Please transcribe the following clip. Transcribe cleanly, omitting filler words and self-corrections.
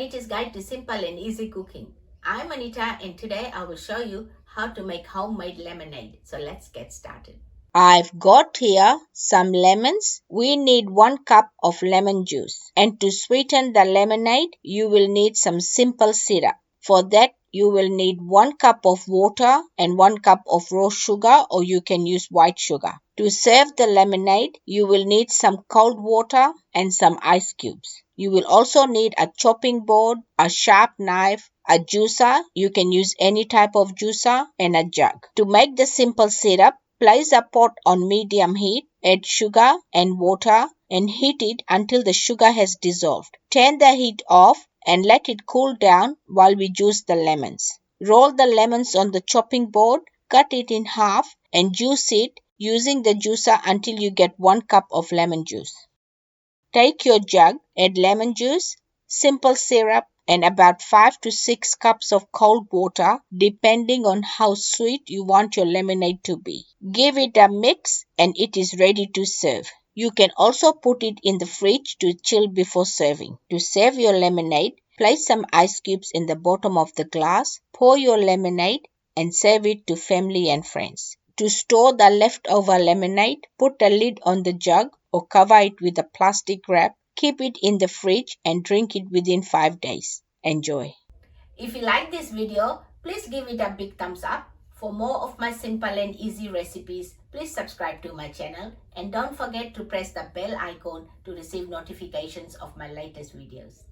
Anita's Guide to Simple and Easy Cooking. I'm Anita and today I will show you how to make homemade lemonade. So let's get started. I've got here some lemons. We need 1 cup of lemon juice. And to sweeten the lemonade, you will need some simple syrup. For that, you will need 1 cup of water and 1 cup of raw sugar, or you can use white sugar. To serve the lemonade, you will need some cold water and some ice cubes. You will also need a chopping board, a sharp knife, a juicer, you can use any type of juicer, and a jug. To make the simple syrup, place a pot on medium heat, add sugar and water and heat it until the sugar has dissolved. Turn the heat off and let it cool down while we juice the lemons. Roll the lemons on the chopping board, cut it in half and juice it using the juicer until you get 1 cup of lemon juice. Take your jug, add lemon juice, simple syrup and about 5 to 6 cups of cold water depending on how sweet you want your lemonade to be. Give it a mix and it is ready to serve. You can also put it in the fridge to chill before serving. To serve your lemonade, place some ice cubes in the bottom of the glass, pour your lemonade and serve it to family and friends. To store the leftover lemonade, put a lid on the jug or cover it with a plastic wrap. Keep it in the fridge and drink it within 5 days. Enjoy. If you like this video, please give it a big thumbs up. For more of my simple and easy recipes, please subscribe to my channel and don't forget to press the bell icon to receive notifications of my latest videos.